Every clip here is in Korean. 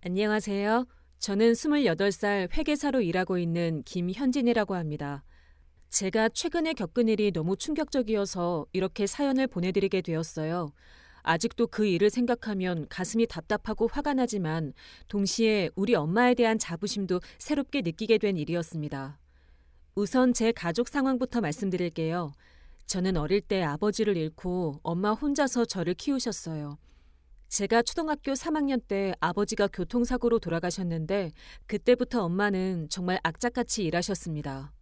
안녕하세요. 저는 28살 회계사로 일하고 있는 김현진이라고 합니다. 제가 최근에 겪은 일이 너무 충격적이어서 이렇게 사연을 보내드리게 되었어요. 아직도 그 일을 생각하면 가슴이 답답하고 화가 나지만 동시에 우리 엄마에 대한 자부심도 새롭게 느끼게 된 일이었습니다. 우선 제 가족 상황부터 말씀드릴게요. 저는 어릴 때 아버지를 잃고 엄마 혼자서 저를 키우셨어요. 제가 초등학교 3학년 때 아버지가 교통사고로 돌아가셨는데 그때부터 엄마는 정말 악착같이 일하셨습니다.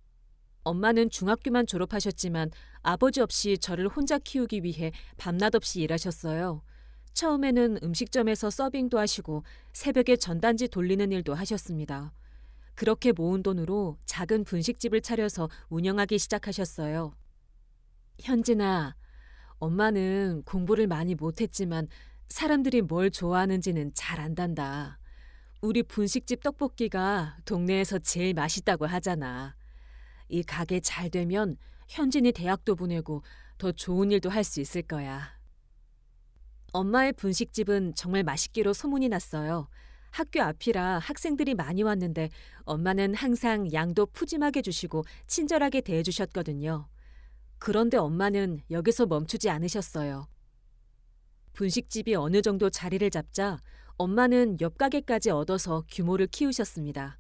엄마는 중학교만 졸업하셨지만 아버지 없이 저를 혼자 키우기 위해 밤낮 없이 일하셨어요. 처음에는 음식점에서 서빙도 하시고 새벽에 전단지 돌리는 일도 하셨습니다. 그렇게 모은 돈으로 작은 분식집을 차려서 운영하기 시작하셨어요. 현진아, 엄마는 공부를 많이 못했지만 사람들이 뭘 좋아하는지는 잘 안단다. 우리 분식집 떡볶이가 동네에서 제일 맛있다고 하잖아. 이 가게 잘 되면 현진이 대학도 보내고 더 좋은 일도 할 수 있을 거야. 엄마의 분식집은 정말 맛있기로 소문이 났어요. 학교 앞이라 학생들이 많이 왔는데 엄마는 항상 양도 푸짐하게 주시고 친절하게 대해주셨거든요. 그런데 엄마는 여기서 멈추지 않으셨어요. 분식집이 어느 정도 자리를 잡자 엄마는 옆 가게까지 얻어서 규모를 키우셨습니다.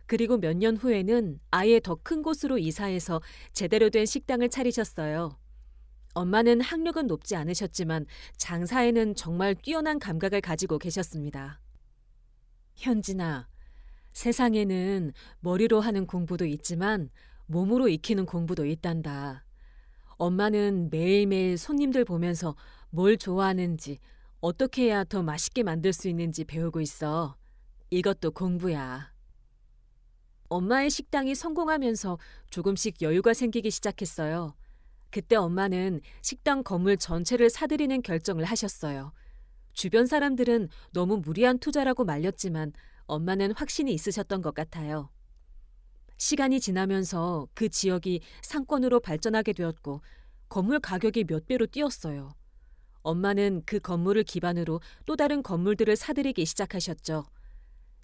그리고 몇 년 후에는 아예 더 큰 곳으로 이사해서 제대로 된 식당을 차리셨어요. 엄마는 학력은 높지 않으셨지만 장사에는 정말 뛰어난 감각을 가지고 계셨습니다. 현진아, 세상에는 머리로 하는 공부도 있지만 몸으로 익히는 공부도 있단다. 엄마는 매일매일 손님들 보면서 뭘 좋아하는지, 어떻게 해야 더 맛있게 만들 수 있는지 배우고 있어. 이것도 공부야. 엄마의 식당이 성공하면서 조금씩 여유가 생기기 시작했어요. 그때 엄마는 식당 건물 전체를 사들이는 결정을 하셨어요. 주변 사람들은 너무 무리한 투자라고 말렸지만 엄마는 확신이 있으셨던 것 같아요. 시간이 지나면서 그 지역이 상권으로 발전하게 되었고 건물 가격이 몇 배로 뛰었어요. 엄마는 그 건물을 기반으로 또 다른 건물들을 사들이기 시작하셨죠.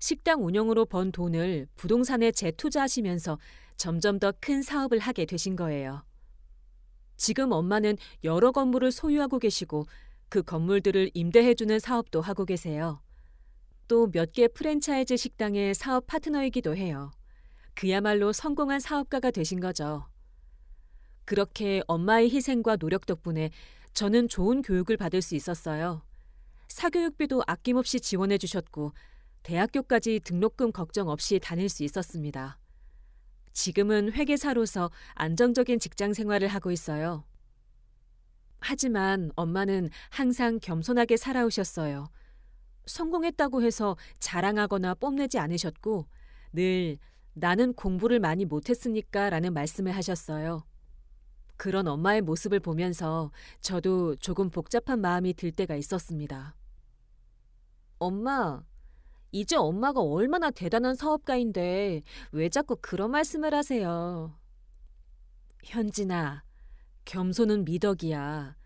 식당 운영으로 번 돈을 부동산에 재투자하시면서 점점 더 큰 사업을 하게 되신 거예요. 지금 엄마는 여러 건물을 소유하고 계시고 그 건물들을 임대해주는 사업도 하고 계세요. 또 몇 개 프랜차이즈 식당의 사업 파트너이기도 해요. 그야말로 성공한 사업가가 되신 거죠. 그렇게 엄마의 희생과 노력 덕분에 저는 좋은 교육을 받을 수 있었어요. 사교육비도 아낌없이 지원해 주셨고 대학교까지 등록금 걱정 없이 다닐 수 있었습니다. 지금은 회계사로서 안정적인 직장 생활을 하고 있어요. 하지만 엄마는 항상 겸손하게 살아오셨어요. 성공했다고 해서 자랑하거나 뽐내지 않으셨고 늘 나는 공부를 많이 못했으니까 라는 말씀을 하셨어요. 그런 엄마의 모습을 보면서 저도 조금 복잡한 마음이 들 때가 있었습니다. 엄마, 이제 엄마가 얼마나 대단한 사업가인데 왜 자꾸 그런 말씀을 하세요? 현진아, 겸손은 미덕이야.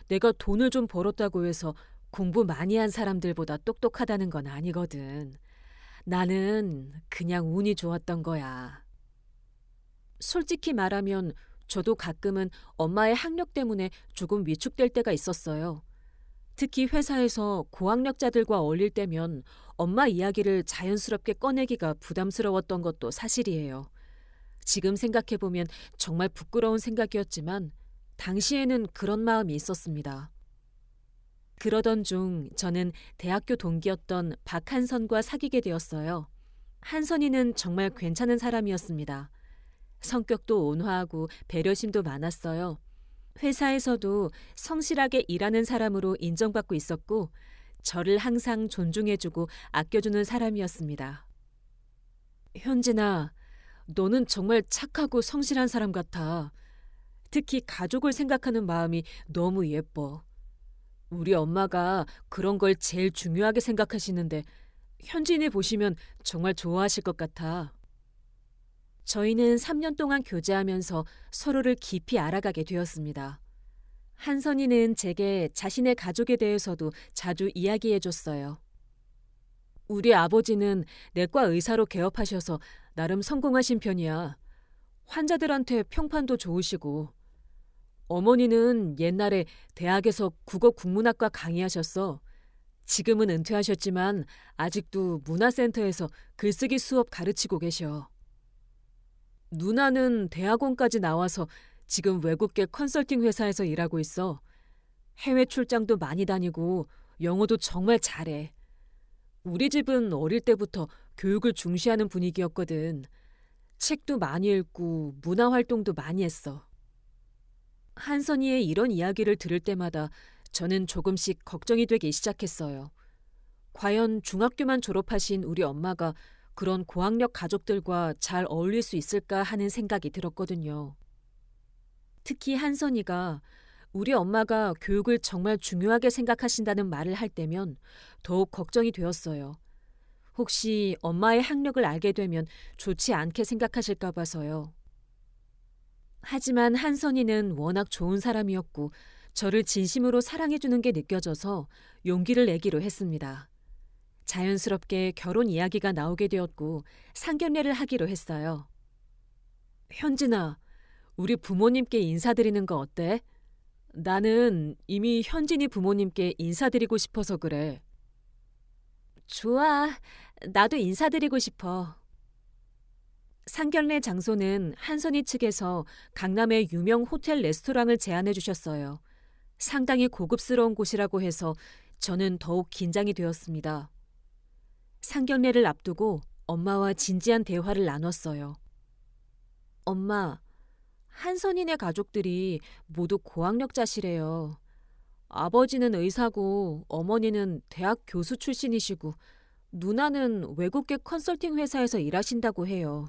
내가 돈을 좀 벌었다고 해서 공부 많이 한 사람들보다 똑똑하다는 건 아니거든. 나는 그냥 운이 좋았던 거야. 솔직히 말하면 저도 가끔은 엄마의 학력 때문에 조금 위축될 때가 있었어요. 특히 회사에서 고학력자들과 어울릴 때면 엄마 이야기를 자연스럽게 꺼내기가 부담스러웠던 것도 사실이에요. 지금 생각해보면 정말 부끄러운 생각이었지만 당시에는 그런 마음이 있었습니다. 그러던 중 저는 대학교 동기였던 박한선과 사귀게 되었어요. 한선이는 정말 괜찮은 사람이었습니다. 성격도 온화하고 배려심도 많았어요. 회사에서도 성실하게 일하는 사람으로 인정받고 있었고 저를 항상 존중해주고 아껴주는 사람이었습니다. 현진아, 너는 정말 착하고 성실한 사람 같아. 특히 가족을 생각하는 마음이 너무 예뻐. 우리 엄마가 그런 걸 제일 중요하게 생각하시는데 현진이 보시면 정말 좋아하실 것 같아. 저희는 3년 동안 교제하면서 서로를 깊이 알아가게 되었습니다. 한선이는 제게 자신의 가족에 대해서도 자주 이야기해 줬어요. 우리 아버지는 내과 의사로 개업하셔서 나름 성공하신 편이야. 환자들한테 평판도 좋으시고. 어머니는 옛날에 대학에서 국어 국문학과 강의하셨어. 지금은 은퇴하셨지만 아직도 문화센터에서 글쓰기 수업 가르치고 계셔. 누나는 대학원까지 나와서 지금 외국계 컨설팅 회사에서 일하고 있어. 해외 출장도 많이 다니고 영어도 정말 잘해. 우리 집은 어릴 때부터 교육을 중시하는 분위기였거든. 책도 많이 읽고 문화 활동도 많이 했어. 한선이의 이런 이야기를 들을 때마다 저는 조금씩 걱정이 되기 시작했어요. 과연 중학교만 졸업하신 우리 엄마가 그런 고학력 가족들과 잘 어울릴 수 있을까 하는 생각이 들었거든요. 특히 한선이가 우리 엄마가 교육을 정말 중요하게 생각하신다는 말을 할 때면 더욱 걱정이 되었어요. 혹시 엄마의 학력을 알게 되면 좋지 않게 생각하실까 봐서요. 하지만 한선이는 워낙 좋은 사람이었고 저를 진심으로 사랑해주는 게 느껴져서 용기를 내기로 했습니다. 자연스럽게 결혼 이야기가 나오게 되었고 상견례를 하기로 했어요. 현진아, 우리 부모님께 인사드리는 거 어때? 나는 이미 현진이 부모님께 인사드리고 싶어서 그래. 좋아, 나도 인사드리고 싶어. 상견례 장소는 한선이 측에서 강남의 유명 호텔 레스토랑을 제안해 주셨어요. 상당히 고급스러운 곳이라고 해서 저는 더욱 긴장이 되었습니다. 상견례를 앞두고 엄마와 진지한 대화를 나눴어요. 엄마, 한선이네 가족들이 모두 고학력자시래요. 아버지는 의사고 어머니는 대학 교수 출신이시고 누나는 외국계 컨설팅 회사에서 일하신다고 해요.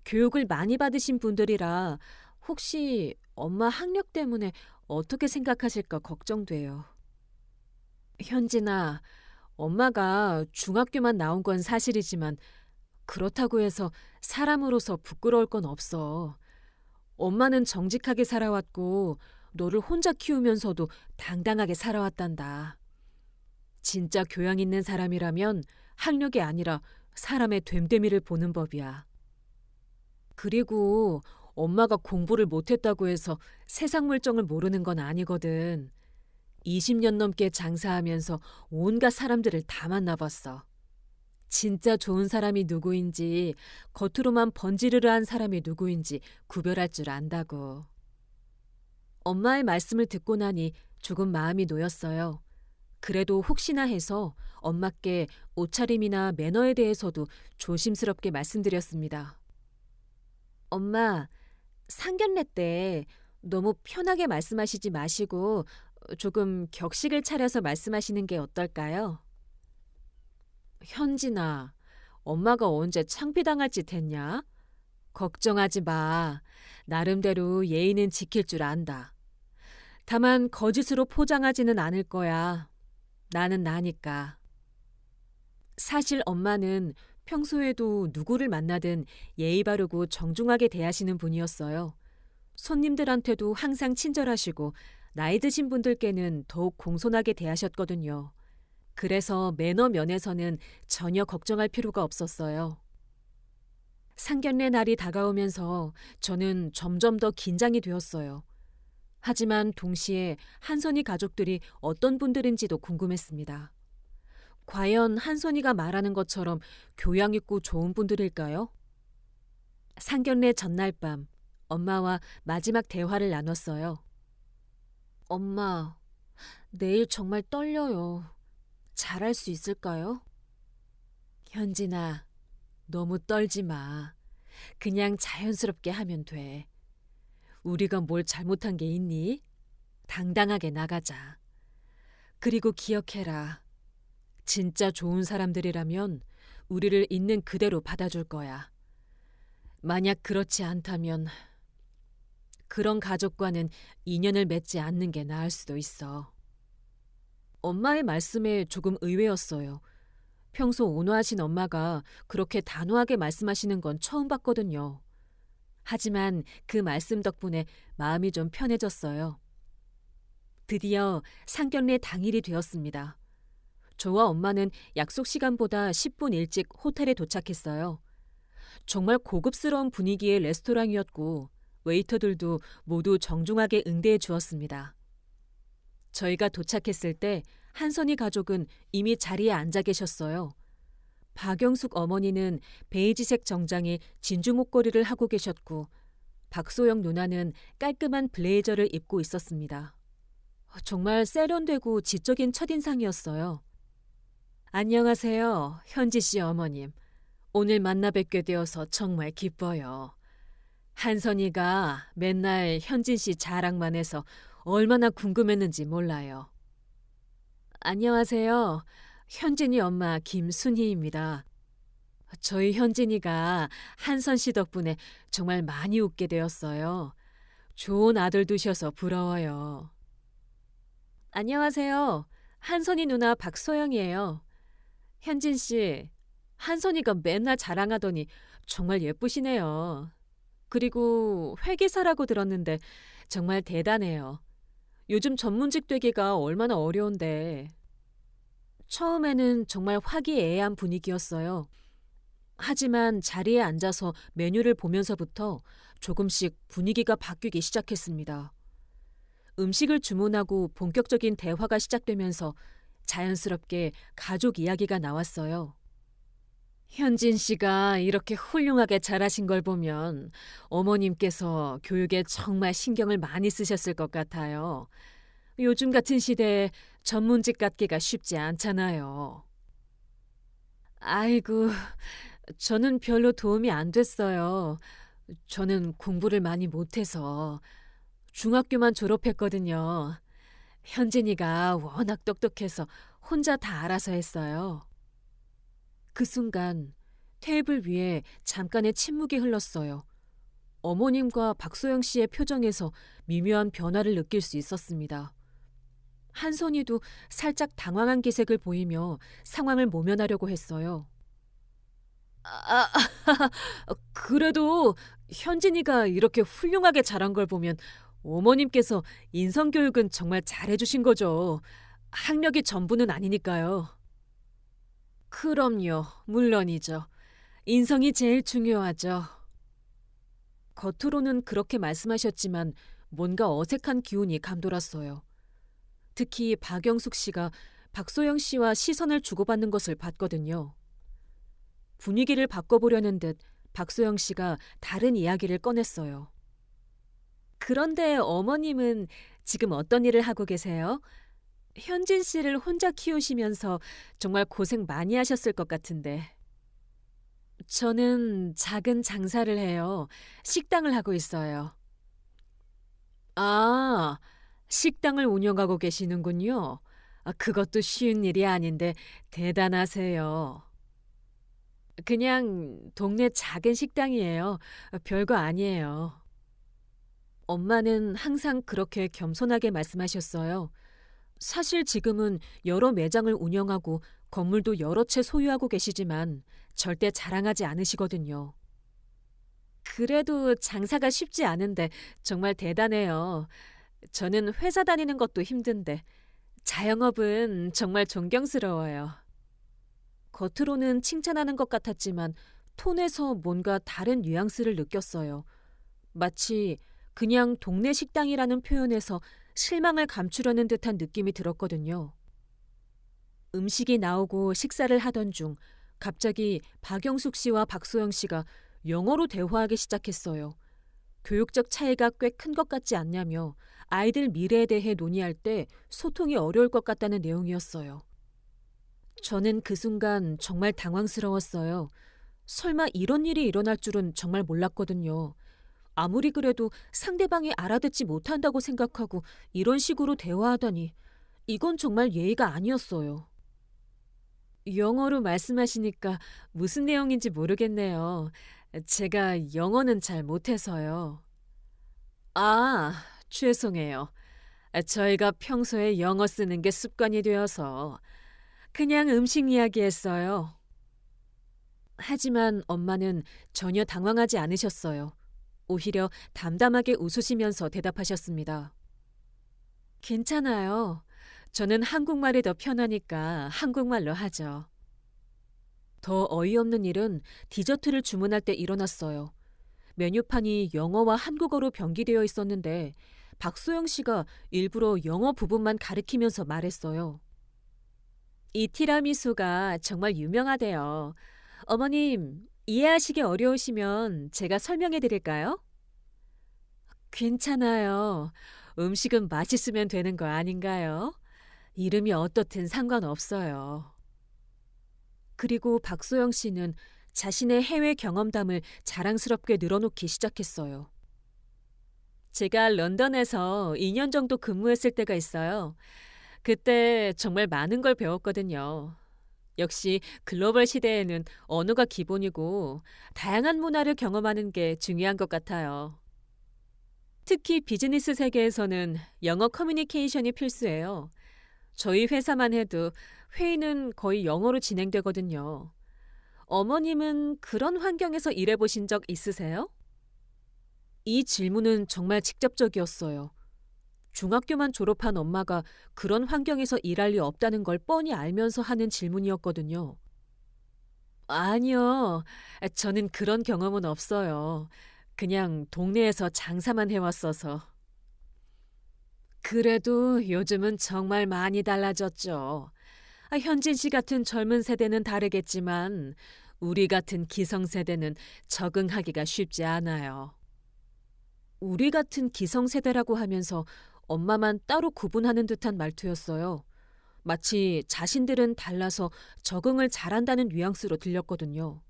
교육을 많이 받으신 분들이라 혹시 엄마 학력 때문에 어떻게 생각하실까 걱정돼요. 현진아, 엄마가 중학교만 나온 건 사실이지만 그렇다고 해서 사람으로서 부끄러울 건 없어. 엄마는 정직하게 살아왔고 너를 혼자 키우면서도 당당하게 살아왔단다. 진짜 교양 있는 사람이라면 학력이 아니라 사람의 됨됨이를 보는 법이야. 그리고 엄마가 공부를 못했다고 해서 세상 물정을 모르는 건 아니거든. 20년 넘게 장사하면서 온갖 사람들을 다 만나봤어. 진짜 좋은 사람이 누구인지 겉으로만 번지르르한 사람이 누구인지 구별할 줄 안다고. 엄마의 말씀을 듣고 나니 조금 마음이 놓였어요. 그래도 혹시나 해서 엄마께 옷차림이나 매너에 대해서도 조심스럽게 말씀드렸습니다. 엄마, 상견례 때 너무 편하게 말씀하시지 마시고 조금 격식을 차려서 말씀하시는 게 어떨까요? 현진아, 엄마가 언제 창피당할 짓 했냐? 걱정하지 마. 나름대로 예의는 지킬 줄 안다. 다만 거짓으로 포장하지는 않을 거야. 나는 나니까. 사실 엄마는 평소에도 누구를 만나든 예의 바르고 정중하게 대하시는 분이었어요. 손님들한테도 항상 친절하시고 나이 드신 분들께는 더욱 공손하게 대하셨거든요. 그래서 매너 면에서는 전혀 걱정할 필요가 없었어요. 상견례 날이 다가오면서 저는 점점 더 긴장이 되었어요. 하지만 동시에 한선이 가족들이 어떤 분들인지도 궁금했습니다. 과연 한선이가 말하는 것처럼 교양 있고 좋은 분들일까요? 상견례 전날 밤 엄마와 마지막 대화를 나눴어요. 엄마, 내일 정말 떨려요. 잘할 수 있을까요? 현진아, 너무 떨지 마. 그냥 자연스럽게 하면 돼. 우리가 뭘 잘못한 게 있니? 당당하게 나가자. 그리고 기억해라. 진짜 좋은 사람들이라면 우리를 있는 그대로 받아줄 거야. 만약 그렇지 않다면 그런 가족과는 인연을 맺지 않는 게 나을 수도 있어. 엄마의 말씀에 조금 의외였어요. 평소 온화하신 엄마가 그렇게 단호하게 말씀하시는 건 처음 봤거든요. 하지만 그 말씀 덕분에 마음이 좀 편해졌어요. 드디어 상견례 당일이 되었습니다. 저와 엄마는 약속 시간보다 10분 일찍 호텔에 도착했어요. 정말 고급스러운 분위기의 레스토랑이었고 웨이터들도 모두 정중하게 응대해 주었습니다. 저희가 도착했을 때 한선희 가족은 이미 자리에 앉아 계셨어요. 박영숙 어머니는 베이지색 정장에 진주 목걸이를 하고 계셨고 박소영 누나는 깔끔한 블레이저를 입고 있었습니다. 정말 세련되고 지적인 첫인상이었어요. 안녕하세요, 현지 씨 어머님. 오늘 만나 뵙게 되어서 정말 기뻐요. 한선이가 맨날 현진 씨 자랑만 해서 얼마나 궁금했는지 몰라요. 안녕하세요. 현진이 엄마 김순희입니다. 저희 현진이가 한선 씨 덕분에 정말 많이 웃게 되었어요. 좋은 아들 두셔서 부러워요. 안녕하세요. 한선이 누나 박소영이에요. 현진 씨, 한선이가 맨날 자랑하더니 정말 예쁘시네요. 그리고 회계사라고 들었는데 정말 대단해요. 요즘 전문직 되기가 얼마나 어려운데. 처음에는 정말 화기애애한 분위기였어요. 하지만 자리에 앉아서 메뉴를 보면서부터 조금씩 분위기가 바뀌기 시작했습니다. 음식을 주문하고 본격적인 대화가 시작되면서 자연스럽게 가족 이야기가 나왔어요. 현진 씨가 이렇게 훌륭하게 잘하신 걸 보면 어머님께서 교육에 정말 신경을 많이 쓰셨을 것 같아요. 요즘 같은 시대에 전문직 갖기가 쉽지 않잖아요. 아이고, 저는 별로 도움이 안 됐어요. 저는 공부를 많이 못해서 중학교만 졸업했거든요. 현진이가 워낙 똑똑해서 혼자 다 알아서 했어요. 그 순간 테이블 위에 잠깐의 침묵이 흘렀어요. 어머님과 박소영 씨의 표정에서 미묘한 변화를 느낄 수 있었습니다. 한선이도 살짝 당황한 기색을 보이며 상황을 모면하려고 했어요. 그래도 현진이가 이렇게 훌륭하게 자란 걸 보면 어머님께서 인성교육은 정말 잘해주신 거죠. 학력이 전부는 아니니까요. 그럼요, 물론이죠. 인성이 제일 중요하죠. 겉으로는 그렇게 말씀하셨지만 뭔가 어색한 기운이 감돌았어요. 특히 박영숙 씨가 박소영 씨와 시선을 주고받는 것을 봤거든요. 분위기를 바꿔보려는 듯 박소영 씨가 다른 이야기를 꺼냈어요. 그런데 어머님은 지금 어떤 일을 하고 계세요? 현진 씨를 혼자 키우시면서 정말 고생 많이 하셨을 것 같은데. 저는 작은 장사를 해요. 식당을 하고 있어요. 아, 식당을 운영하고 계시는군요. 그것도 쉬운 일이 아닌데 대단하세요. 그냥 동네 작은 식당이에요. 별거 아니에요. 엄마는 항상 그렇게 겸손하게 말씀하셨어요. 사실 지금은 여러 매장을 운영하고 건물도 여러 채 소유하고 계시지만 절대 자랑하지 않으시거든요. 그래도 장사가 쉽지 않은데 정말 대단해요. 저는 회사 다니는 것도 힘든데 자영업은 정말 존경스러워요. 겉으로는 칭찬하는 것 같았지만 톤에서 뭔가 다른 뉘앙스를 느꼈어요. 마치 그냥 동네 식당이라는 표현에서 실망을 감추려는 듯한 느낌이 들었거든요. 음식이 나오고 식사를 하던 중 갑자기 박영숙 씨와 박소영 씨가 영어로 대화하기 시작했어요. 교육적 차이가 꽤 큰 것 같지 않냐며 아이들 미래에 대해 논의할 때 소통이 어려울 것 같다는 내용이었어요. 저는 그 순간 정말 당황스러웠어요. 설마 이런 일이 일어날 줄은 정말 몰랐거든요. 아무리 그래도 상대방이 알아듣지 못한다고 생각하고 이런 식으로 대화하다니 이건 정말 예의가 아니었어요. 영어로 말씀하시니까 무슨 내용인지 모르겠네요. 제가 영어는 잘 못해서요. 아, 죄송해요. 저희가 평소에 영어 쓰는 게 습관이 되어서 그냥 음식 이야기했어요. 하지만 엄마는 전혀 당황하지 않으셨어요. 오히려 담담하게 웃으시면서 대답하셨습니다. 괜찮아요. 저는 한국말이 더 편하니까 한국말로 하죠. 더 어이없는 일은 디저트를 주문할 때 일어났어요. 메뉴판이 영어와 한국어로 변기되어 있었는데 박소영 씨가 일부러 영어 부분만 가리키면서 말했어요. 이 티라미수가 정말 유명하대요. 어머님, 이해하시기 어려우시면 제가 설명해 드릴까요? 괜찮아요. 음식은 맛있으면 되는 거 아닌가요? 이름이 어떻든 상관없어요. 그리고 박소영 씨는 자신의 해외 경험담을 자랑스럽게 늘어놓기 시작했어요. 제가 런던에서 2년 정도 근무했을 때가 있어요. 그때 정말 많은 걸 배웠거든요. 역시 글로벌 시대에는 언어가 기본이고 다양한 문화를 경험하는 게 중요한 것 같아요. 특히 비즈니스 세계에서는 영어 커뮤니케이션이 필수예요. 저희 회사만 해도 회의는 거의 영어로 진행되거든요. 어머님은 그런 환경에서 일해보신 적 있으세요? 이 질문은 정말 직접적이었어요. 중학교만 졸업한 엄마가 그런 환경에서 일할 리 없다는 걸 뻔히 알면서 하는 질문이었거든요. 아니요. 저는 그런 경험은 없어요. 그냥 동네에서 장사만 해왔어서. 그래도 요즘은 정말 많이 달라졌죠. 현진 씨 같은 젊은 세대는 다르겠지만 우리 같은 기성세대는 적응하기가 쉽지 않아요. 우리 같은 기성세대라고 하면서 엄마만 따로 구분하는 듯한 말투였어요. 마치 자신들은 달라서 적응을 잘한다는 뉘앙스로 들렸거든요.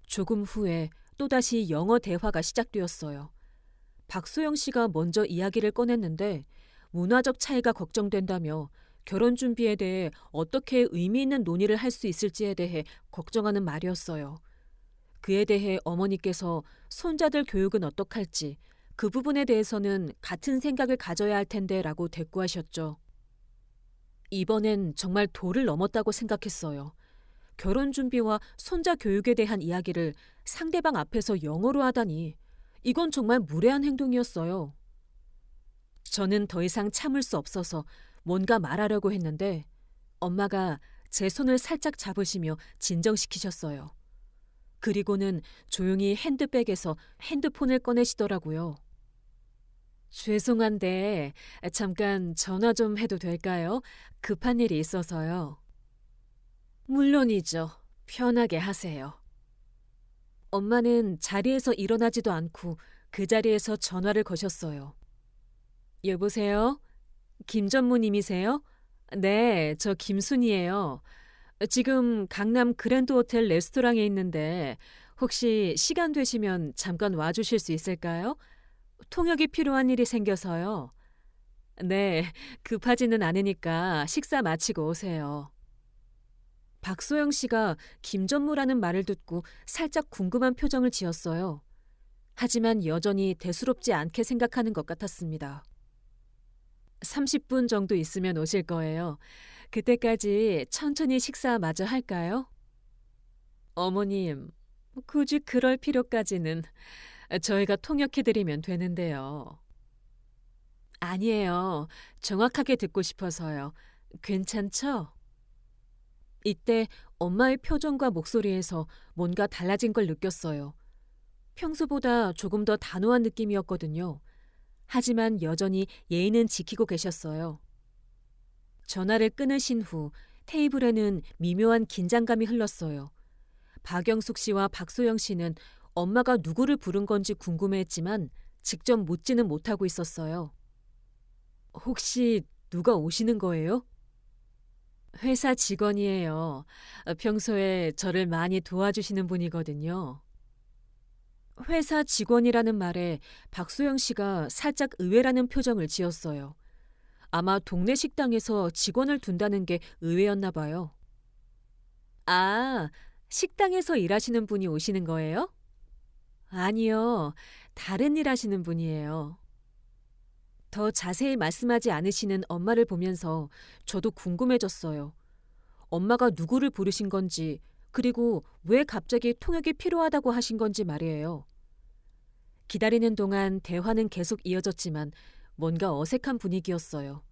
조금 후에 또다시 영어 대화가 시작되었어요. 박소영 씨가 먼저 이야기를 꺼냈는데 문화적 차이가 걱정된다며 결혼 준비에 대해 어떻게 의미 있는 논의를 할 수 있을지에 대해 걱정하는 말이었어요. 그에 대해 어머니께서 손자들 교육은 어떡할지 그 부분에 대해서는 같은 생각을 가져야 할 텐데라고 대꾸하셨죠. 이번엔 정말 도를 넘었다고 생각했어요. 결혼 준비와 손자 교육에 대한 이야기를 상대방 앞에서 영어로 하다니 이건 정말 무례한 행동이었어요. 저는 더 이상 참을 수 없어서 뭔가 말하려고 했는데 엄마가 제 손을 살짝 잡으시며 진정시키셨어요. 그리고는 조용히 핸드백에서 핸드폰을 꺼내시더라고요. 죄송한데 잠깐 전화 좀 해도 될까요? 급한 일이 있어서요. 물론이죠. 편하게 하세요. 엄마는 자리에서 일어나지도 않고 그 자리에서 전화를 거셨어요. 여보세요? 김 전무님이세요? 네, 저 김순이에요. 지금 강남 그랜드 호텔 레스토랑에 있는데 혹시 시간 되시면 잠깐 와주실 수 있을까요? 통역이 필요한 일이 생겨서요. 네, 급하지는 않으니까 식사 마치고 오세요. 박소영 씨가 김전무라는 말을 듣고 살짝 궁금한 표정을 지었어요. 하지만 여전히 대수롭지 않게 생각하는 것 같았습니다. 30분 정도 있으면 오실 거예요. 그때까지 천천히 식사 마저 할까요? 어머님, 굳이 그럴 필요까지는 저희가 통역해드리면 되는데요. 아니에요. 정확하게 듣고 싶어서요. 괜찮죠? 이때 엄마의 표정과 목소리에서 뭔가 달라진 걸 느꼈어요. 평소보다 조금 더 단호한 느낌이었거든요. 하지만 여전히 예의는 지키고 계셨어요. 전화를 끊으신 후 테이블에는 미묘한 긴장감이 흘렀어요. 박영숙 씨와 박소영 씨는 엄마가 누구를 부른 건지 궁금해했지만 직접 묻지는 못하고 있었어요. 혹시 누가 오시는 거예요? 회사 직원이에요. 평소에 저를 많이 도와주시는 분이거든요. 회사 직원이라는 말에 박소영 씨가 살짝 의외라는 표정을 지었어요. 아마 동네 식당에서 직원을 둔다는 게 의외였나 봐요. 아, 식당에서 일하시는 분이 오시는 거예요? 아니요, 다른 일 하시는 분이에요. 더 자세히 말씀하지 않으시는 엄마를 보면서 저도 궁금해졌어요. 엄마가 누구를 부르신 건지, 그리고 왜 갑자기 통역이 필요하다고 하신 건지 말이에요. 기다리는 동안 대화는 계속 이어졌지만 뭔가 어색한 분위기였어요.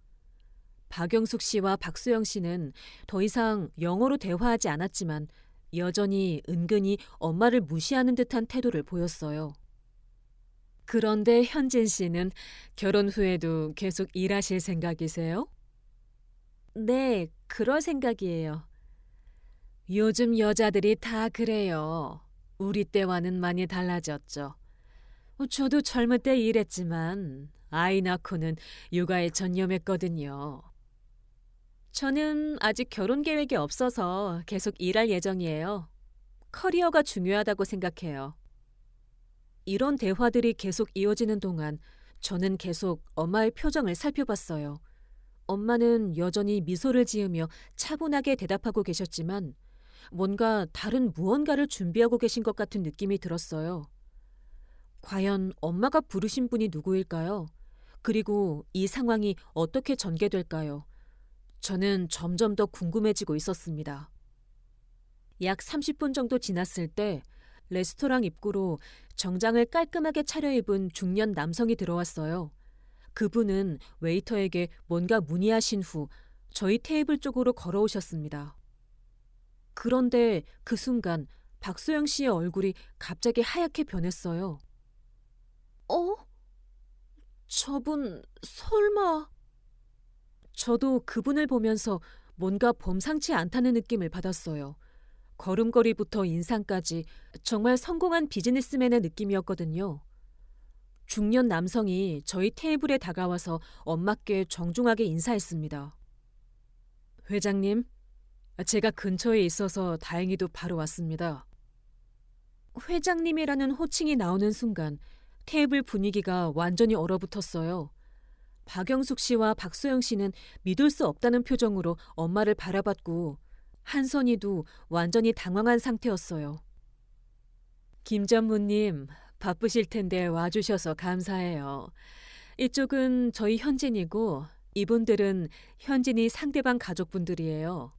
박영숙 씨와 박수영 씨는 더 이상 영어로 대화하지 않았지만 여전히 은근히 엄마를 무시하는 듯한 태도를 보였어요. 그런데 현진 씨는 결혼 후에도 계속 일하실 생각이세요? 네, 그럴 생각이에요. 요즘 여자들이 다 그래요. 우리 때와는 많이 달라졌죠. 저도 젊을 때 일했지만 아이 낳고는 육아에 전념했거든요. 저는 아직 결혼 계획이 없어서 계속 일할 예정이에요. 커리어가 중요하다고 생각해요. 이런 대화들이 계속 이어지는 동안 저는 계속 엄마의 표정을 살펴봤어요. 엄마는 여전히 미소를 지으며 차분하게 대답하고 계셨지만 뭔가 다른 무언가를 준비하고 계신 것 같은 느낌이 들었어요. 과연 엄마가 부르신 분이 누구일까요? 그리고 이 상황이 어떻게 전개될까요? 저는 점점 더 궁금해지고 있었습니다. 약 30분 정도 지났을 때 레스토랑 입구로 정장을 깔끔하게 차려입은 중년 남성이 들어왔어요. 그분은 웨이터에게 뭔가 문의하신 후 저희 테이블 쪽으로 걸어오셨습니다. 그런데 그 순간 박소영 씨의 얼굴이 갑자기 하얗게 변했어요. 어? 저분 설마... 저도 그분을 보면서 뭔가 범상치 않다는 느낌을 받았어요. 걸음걸이부터 인상까지 정말 성공한 비즈니스맨의 느낌이었거든요. 중년 남성이 저희 테이블에 다가와서 엄마께 정중하게 인사했습니다. 회장님, 제가 근처에 있어서 다행히도 바로 왔습니다. 회장님이라는 호칭이 나오는 순간 테이블 분위기가 완전히 얼어붙었어요. 박영숙 씨와 박소영 씨는 믿을 수 없다는 표정으로 엄마를 바라봤고 한선희도 완전히 당황한 상태였어요. 김 전무님, 바쁘실 텐데 와주셔서 감사해요. 이쪽은 저희 현진이고 이분들은 현진이 상대방 가족분들이에요.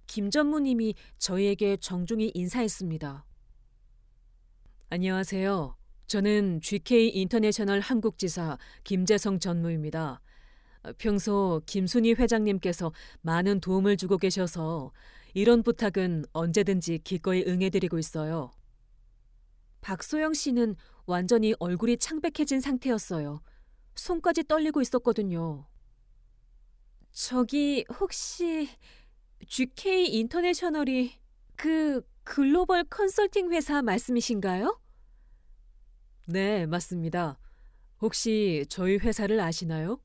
김 전무님이 저희에게 정중히 인사했습니다. 안녕하세요. 저는 GK 인터내셔널 한국지사 김재성 전무입니다. 평소 김순희 회장님께서 많은 도움을 주고 계셔서 이런 부탁은 언제든지 기꺼이 응해드리고 있어요. 박소영 씨는 완전히 얼굴이 창백해진 상태였어요. 손까지 떨리고 있었거든요. 저기 혹시 GK 인터내셔널이 그 글로벌 컨설팅 회사 말씀이신가요? 네, 맞습니다. 혹시 저희 회사를 아시나요?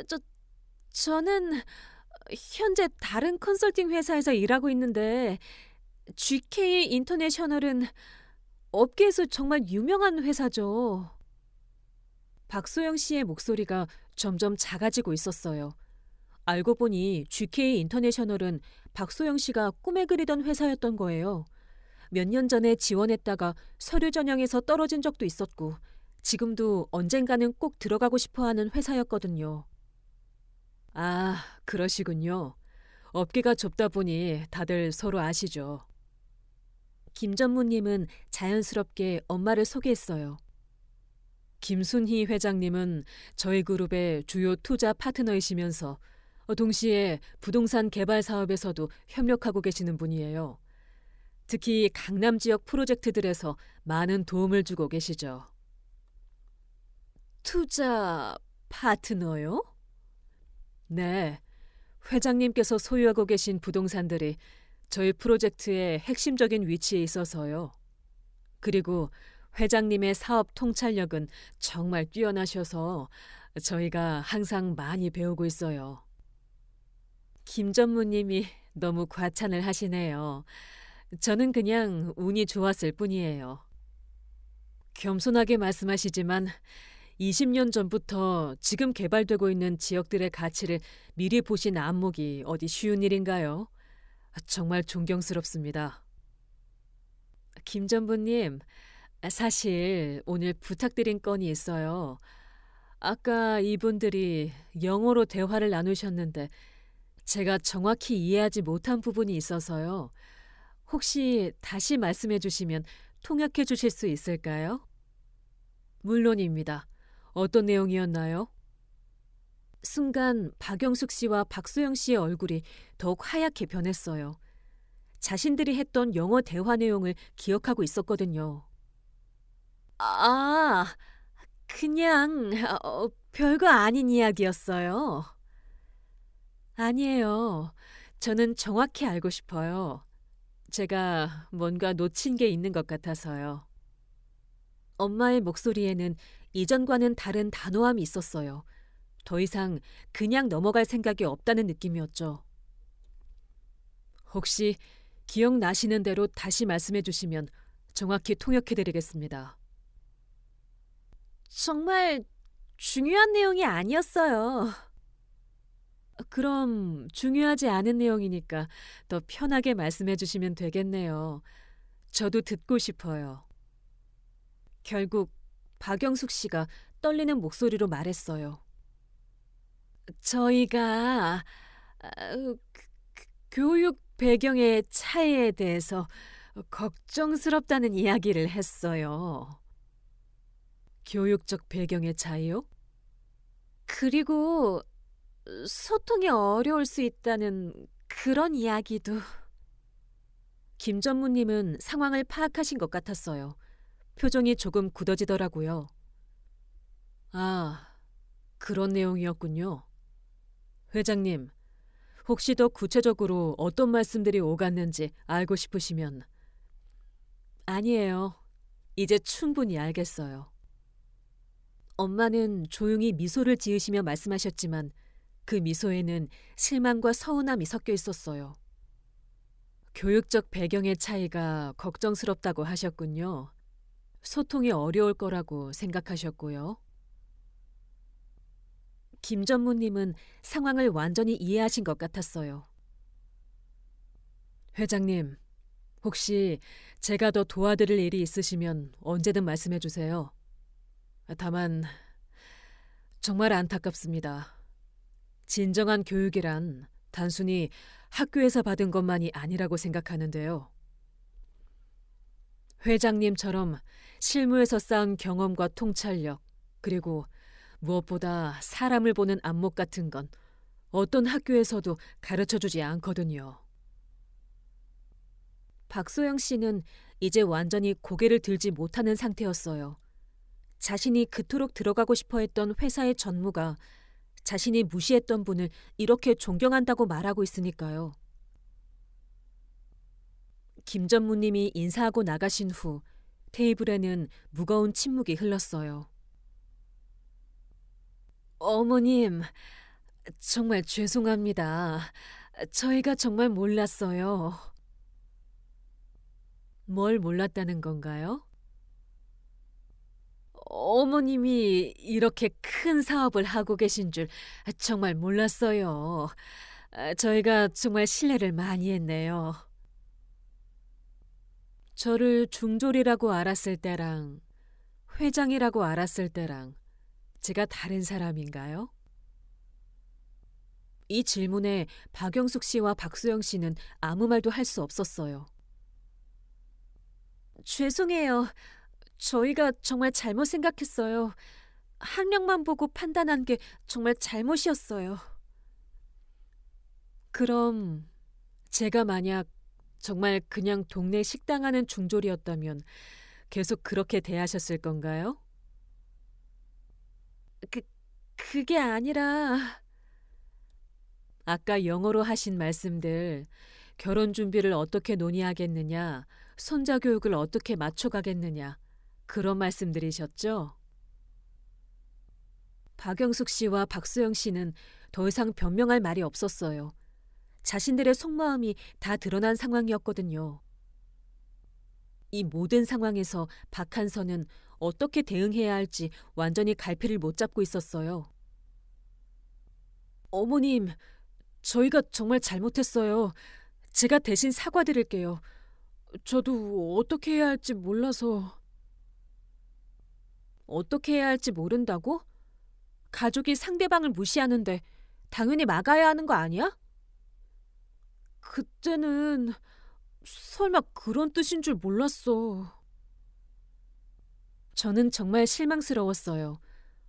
저, 저는 현재 다른 컨설팅 회사에서 일하고 있는데 GK 인터내셔널은 업계에서 정말 유명한 회사죠. 박소영 씨의 목소리가 점점 작아지고 있었어요. 알고 보니 GK 인터내셔널은 박소영 씨가 꿈에 그리던 회사였던 거예요. 몇 년 전에 지원했다가 서류 전형에서 떨어진 적도 있었고 지금도 언젠가는 꼭 들어가고 싶어 하는 회사였거든요. 아, 그러시군요. 업계가 좁다 보니 다들 서로 아시죠. 김 전무님은 자연스럽게 엄마를 소개했어요. 김순희 회장님은 저희 그룹의 주요 투자 파트너이시면서 동시에 부동산 개발 사업에서도 협력하고 계시는 분이에요. 특히 강남 지역 프로젝트들에서 많은 도움을 주고 계시죠. 투자 파트너요? 네. 회장님께서 소유하고 계신 부동산들이 저희 프로젝트의 핵심적인 위치에 있어서요. 그리고 회장님의 사업 통찰력은 정말 뛰어나셔서 저희가 항상 많이 배우고 있어요. 김 전무님이 너무 과찬을 하시네요. 저는 그냥 운이 좋았을 뿐이에요. 겸손하게 말씀하시지만 20년 전부터 지금 개발되고 있는 지역들의 가치를 미리 보신 안목이 어디 쉬운 일인가요? 정말 존경스럽습니다. 김 전무님, 사실 오늘 부탁드린 건이 있어요. 아까 이분들이 영어로 대화를 나누셨는데 제가 정확히 이해하지 못한 부분이 있어서요. 혹시 다시 말씀해 주시면 통역해 주실 수 있을까요? 물론입니다. 어떤 내용이었나요? 순간 박영숙 씨와 박소영 씨의 얼굴이 더욱 하얗게 변했어요. 자신들이 했던 영어 대화 내용을 기억하고 있었거든요. 아, 그냥 별거 아닌 이야기였어요. 아니에요. 저는 정확히 알고 싶어요. 제가 뭔가 놓친 게 있는 것 같아서요. 엄마의 목소리에는 이전과는 다른 단호함이 있었어요. 더 이상 그냥 넘어갈 생각이 없다는 느낌이었죠. 혹시 기억나시는 대로 다시 말씀해 주시면 정확히 통역해 드리겠습니다. 정말 중요한 내용이 아니었어요. 그럼 중요하지 않은 내용이니까 더 편하게 말씀해 주시면 되겠네요. 저도 듣고 싶어요. 결국 박영숙 씨가 떨리는 목소리로 말했어요. 저희가 교육 배경의 차이에 대해서 걱정스럽다는 이야기를 했어요. 교육적 배경의 차이요? 그리고 소통이 어려울 수 있다는 그런 이야기도. 김 전무님은 상황을 파악하신 것 같았어요. 표정이 조금 굳어지더라고요. 아, 그런 내용이었군요. 회장님, 혹시 더 구체적으로 어떤 말씀들이 오갔는지 알고 싶으시면. 아니에요. 이제 충분히 알겠어요. 엄마는 조용히 미소를 지으시며 말씀하셨지만 그 미소에는 실망과 서운함이 섞여 있었어요. 교육적 배경의 차이가 걱정스럽다고 하셨군요. 소통이 어려울 거라고 생각하셨고요. 김 전무님은 상황을 완전히 이해하신 것 같았어요. 회장님, 혹시 제가 더 도와드릴 일이 있으시면 언제든 말씀해 주세요. 다만 정말 안타깝습니다. 진정한 교육이란 단순히 학교에서 받은 것만이 아니라고 생각하는데요. 회장님처럼 실무에서 쌓은 경험과 통찰력, 그리고 무엇보다 사람을 보는 안목 같은 건 어떤 학교에서도 가르쳐주지 않거든요. 박소영 씨는 이제 완전히 고개를 들지 못하는 상태였어요. 자신이 그토록 들어가고 싶어 했던 회사의 전무가 자신이 무시했던 분을 이렇게 존경한다고 말하고 있으니까요. 김 전무님이 인사하고 나가신 후 테이블에는 무거운 침묵이 흘렀어요. 어머님, 정말 죄송합니다. 저희가 정말 몰랐어요. 뭘 몰랐다는 건가요? 어머님이 이렇게 큰 사업을 하고 계신 줄 정말 몰랐어요. 저희가 정말 실례를 많이 했네요. 저를 중졸이라고 알았을 때랑 회장이라고 알았을 때랑 제가 다른 사람인가요? 이 질문에 박영숙 씨와 박수영 씨는 아무 말도 할 수 없었어요. 죄송해요. 저희가 정말 잘못 생각했어요. 학력만 보고 판단한 게 정말 잘못이었어요. 그럼 제가 만약 정말 그냥 동네 식당 하는 중졸이었다면 계속 그렇게 대하셨을 건가요? 그, 그게 아니라 아까 영어로 하신 말씀들, 결혼 준비를 어떻게 논의하겠느냐, 손자 교육을 어떻게 맞춰가겠느냐, 그런 말씀들이셨죠? 박영숙 씨와 박수영 씨는 더 이상 변명할 말이 없었어요. 자신들의 속마음이 다 드러난 상황이었거든요. 이 모든 상황에서 박한선은 어떻게 대응해야 할지 완전히 갈피를 못 잡고 있었어요. 어머님, 저희가 정말 잘못했어요. 제가 대신 사과드릴게요. 저도 어떻게 해야 할지 몰라서. 어떻게 해야 할지 모른다고? 가족이 상대방을 무시하는데 당연히 막아야 하는 거 아니야? 그때는 설마 그런 뜻인 줄 몰랐어. 저는 정말 실망스러웠어요.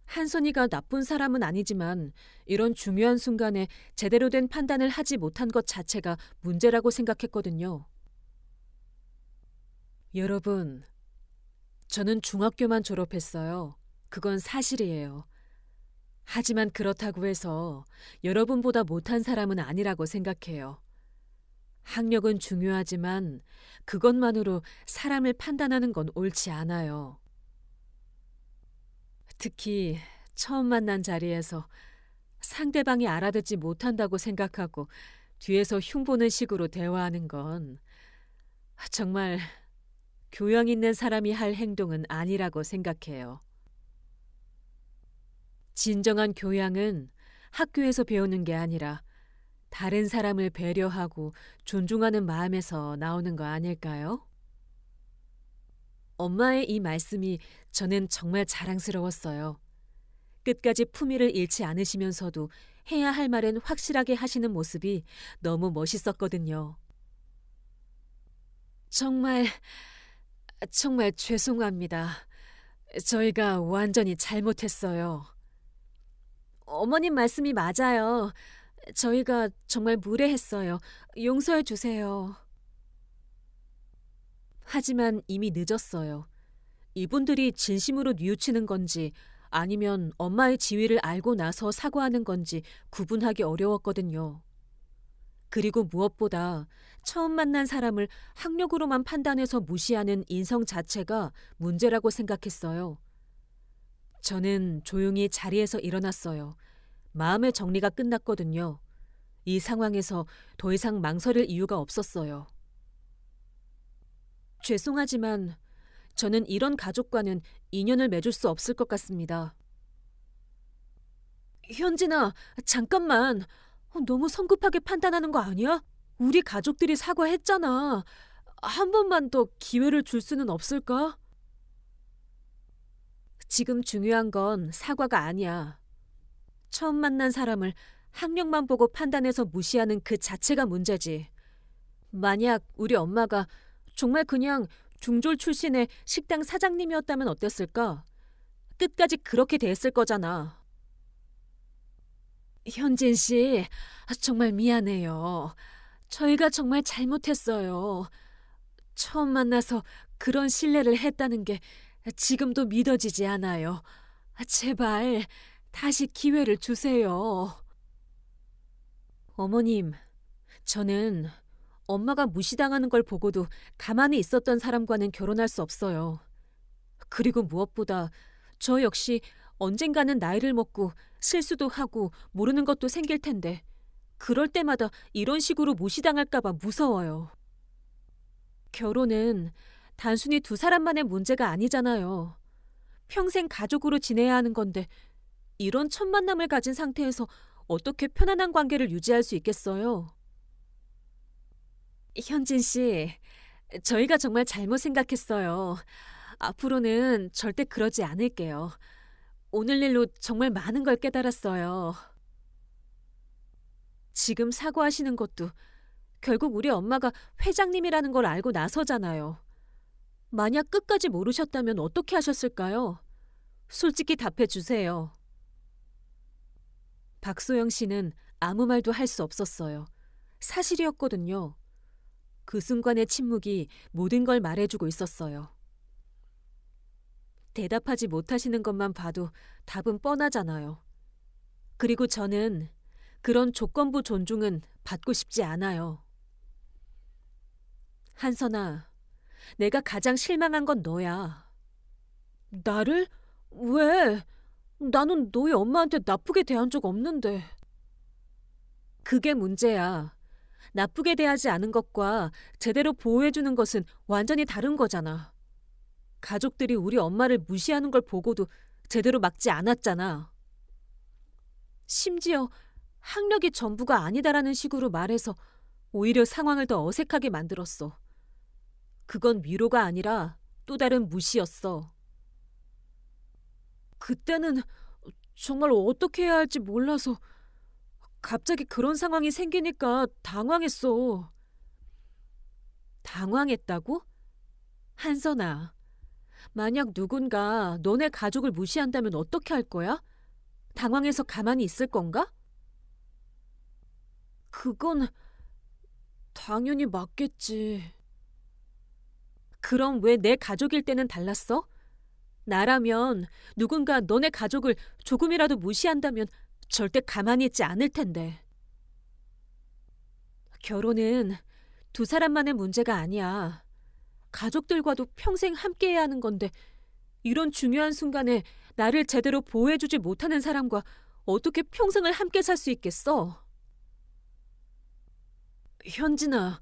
한선이가 나쁜 사람은 아니지만 이런 중요한 순간에 제대로 된 판단을 하지 못한 것 자체가 문제라고 생각했거든요. 여러분, 저는 중학교만 졸업했어요. 그건 사실이에요. 하지만 그렇다고 해서 여러분보다 못한 사람은 아니라고 생각해요. 학력은 중요하지만 그것만으로 사람을 판단하는 건 옳지 않아요. 특히 처음 만난 자리에서 상대방이 알아듣지 못한다고 생각하고 뒤에서 흉보는 식으로 대화하는 건 정말 교양 있는 사람이 할 행동은 아니라고 생각해요. 진정한 교양은 학교에서 배우는 게 아니라 다른 사람을 배려하고 존중하는 마음에서 나오는 거 아닐까요? 엄마의 이 말씀이 저는 정말 자랑스러웠어요. 끝까지 품위를 잃지 않으시면서도 해야 할 말은 확실하게 하시는 모습이 너무 멋있었거든요. 정말, 정말 죄송합니다. 저희가 완전히 잘못했어요. 어머님 말씀이 맞아요. 저희가 정말 무례했어요. 용서해 주세요. 하지만 이미 늦었어요. 이분들이 진심으로 뉘우치는 건지 아니면 엄마의 지위를 알고 나서 사과하는 건지 구분하기 어려웠거든요. 그리고 무엇보다 처음 만난 사람을 학력으로만 판단해서 무시하는 인성 자체가 문제라고 생각했어요. 저는 조용히 자리에서 일어났어요. 마음의 정리가 끝났거든요. 이 상황에서 더 이상 망설일 이유가 없었어요. 죄송하지만 저는 이런 가족과는 인연을 맺을 수 없을 것 같습니다. 현진아, 잠깐만. 너무 성급하게 판단하는 거 아니야? 우리 가족들이 사과했잖아. 한 번만 더 기회를 줄 수는 없을까? 지금 중요한 건 사과가 아니야. 처음 만난 사람을 학력만 보고 판단해서 무시하는 그 자체가 문제지. 만약 우리 엄마가 정말 그냥 중졸 출신의 식당 사장님이었다면 어땠을까? 끝까지 그렇게 대했을 거잖아. 현진 씨, 정말 미안해요. 저희가 정말 잘못했어요. 처음 만나서 그런 신뢰를 했다는 게 지금도 믿어지지 않아요. 제발 다시 기회를 주세요. 어머님, 저는 엄마가 무시당하는 걸 보고도 가만히 있었던 사람과는 결혼할 수 없어요. 그리고 무엇보다 저 역시 언젠가는 나이를 먹고 실수도 하고 모르는 것도 생길 텐데 그럴 때마다 이런 식으로 무시당할까 봐 무서워요. 결혼은 단순히 두 사람만의 문제가 아니잖아요. 평생 가족으로 지내야 하는 건데 이런 첫 만남을 가진 상태에서 어떻게 편안한 관계를 유지할 수 있겠어요? 현진 씨, 저희가 정말 잘못 생각했어요. 앞으로는 절대 그러지 않을게요. 오늘 일로 정말 많은 걸 깨달았어요. 지금 사과하시는 것도 결국 우리 엄마가 회장님이라는 걸 알고 나서잖아요. 만약 끝까지 모르셨다면 어떻게 하셨을까요? 솔직히 답해 주세요. 박소영 씨는 아무 말도 할 수 없었어요. 사실이었거든요. 그 순간의 침묵이 모든 걸 말해주고 있었어요. 대답하지 못하시는 것만 봐도 답은 뻔하잖아요. 그리고 저는 그런 조건부 존중은 받고 싶지 않아요. 한선아, 내가 가장 실망한 건 너야. 나를? 왜? 나는 너희 엄마한테 나쁘게 대한 적 없는데. 그게 문제야. 나쁘게 대하지 않은 것과 제대로 보호해주는 것은 완전히 다른 거잖아. 가족들이 우리 엄마를 무시하는 걸 보고도 제대로 막지 않았잖아. 심지어 학력이 전부가 아니다라는 식으로 말해서 오히려 상황을 더 어색하게 만들었어. 그건 위로가 아니라 또 다른 무시였어. 그때는 정말 어떻게 해야 할지 몰라서 갑자기 그런 상황이 생기니까 당황했어. 당황했다고? 한선아, 만약 누군가 너네 가족을 무시한다면 어떻게 할 거야? 당황해서 가만히 있을 건가? 그건 당연히 맞겠지. 그럼 왜 내 가족일 때는 달랐어? 나라면 누군가 너네 가족을 조금이라도 무시한다면 절대 가만히 있지 않을 텐데. 결혼은 두 사람만의 문제가 아니야. 가족들과도 평생 함께해야 하는 건데 이런 중요한 순간에 나를 제대로 보호해주지 못하는 사람과 어떻게 평생을 함께 살 수 있겠어? 현진아,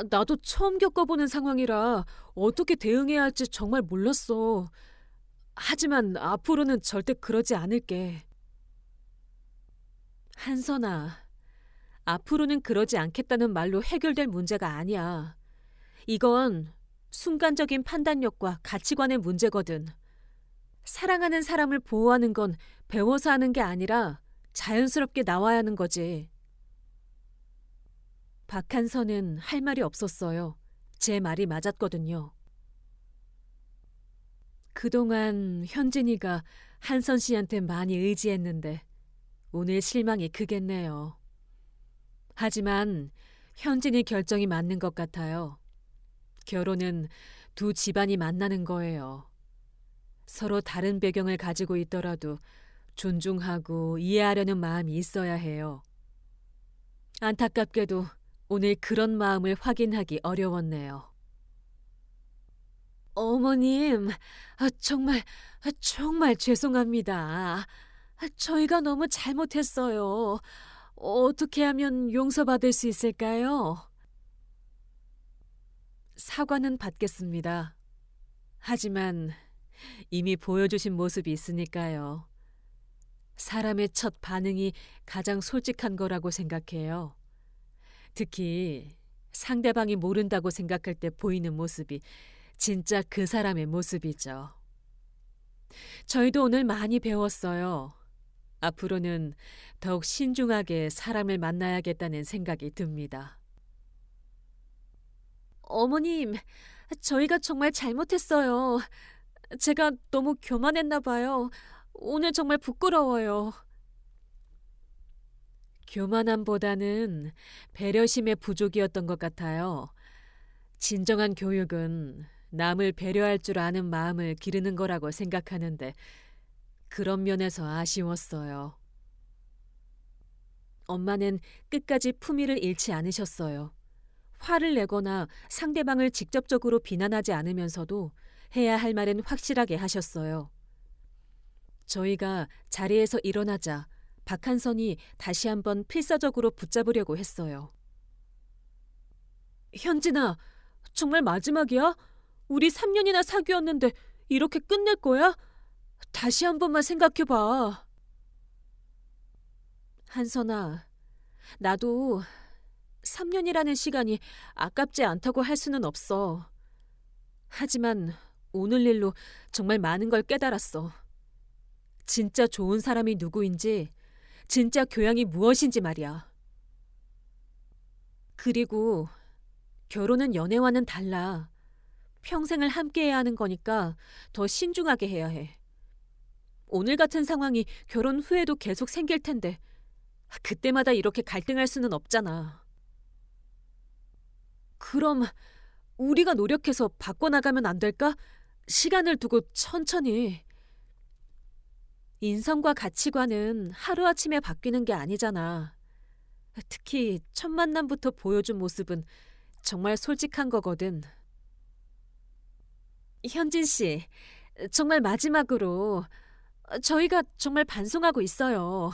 나도 처음 겪어보는 상황이라 어떻게 대응해야 할지 정말 몰랐어. 하지만 앞으로는 절대 그러지 않을게. 한선아, 앞으로는 그러지 않겠다는 말로 해결될 문제가 아니야. 이건 순간적인 판단력과 가치관의 문제거든. 사랑하는 사람을 보호하는 건 배워서 하는 게 아니라 자연스럽게 나와야 하는 거지. 박한선은 할 말이 없었어요. 제 말이 맞았거든요. 그동안 현진이가 한선 씨한테 많이 의지했는데 오늘 실망이 크겠네요. 하지만 현진이 결정이 맞는 것 같아요. 결혼은 두 집안이 만나는 거예요. 서로 다른 배경을 가지고 있더라도 존중하고 이해하려는 마음이 있어야 해요. 안타깝게도 오늘 그런 마음을 확인하기 어려웠네요. 어머님, 정말 죄송합니다. 저희가 너무 잘못했어요. 어떻게 하면 용서받을 수 있을까요? 사과는 받겠습니다. 하지만 이미 보여주신 모습이 있으니까요. 사람의 첫 반응이 가장 솔직한 거라고 생각해요. 특히 상대방이 모른다고 생각할 때 보이는 모습이 진짜 그 사람의 모습이죠. 저희도 오늘 많이 배웠어요. 앞으로는 더욱 신중하게 사람을 만나야겠다는 생각이 듭니다. 어머님, 저희가 정말 잘못했어요. 제가 너무 교만했나 봐요. 오늘 정말 부끄러워요. 교만함보다는 배려심의 부족이었던 것 같아요. 진정한 교육은 남을 배려할 줄 아는 마음을 기르는 거라고 생각하는데 그런 면에서 아쉬웠어요. 엄마는 끝까지 품위를 잃지 않으셨어요. 화를 내거나 상대방을 직접적으로 비난하지 않으면서도 해야 할 말은 확실하게 하셨어요. 저희가 자리에서 일어나자 박한선이 다시 한번 필사적으로 붙잡으려고 했어요. 현진아, 정말 마지막이야? 우리 3년이나 사귀었는데 이렇게 끝낼 거야? 다시 한 번만 생각해봐. 한선아, 나도 3년이라는 시간이 아깝지 않다고 할 수는 없어. 하지만 오늘 일로 정말 많은 걸 깨달았어. 진짜 좋은 사람이 누구인지, 진짜 교양이 무엇인지 말이야. 그리고 결혼은 연애와는 달라. 평생을 함께해야 하는 거니까 더 신중하게 해야 해. 오늘 같은 상황이 결혼 후에도 계속 생길 텐데 그때마다 이렇게 갈등할 수는 없잖아. 그럼 우리가 노력해서 바꿔나가면 안 될까? 시간을 두고 천천히. 인성과 가치관은 하루아침에 바뀌는 게 아니잖아. 특히 첫 만남부터 보여준 모습은 정말 솔직한 거거든. 현진 씨, 정말 마지막으로 저희가 정말 반성하고 있어요.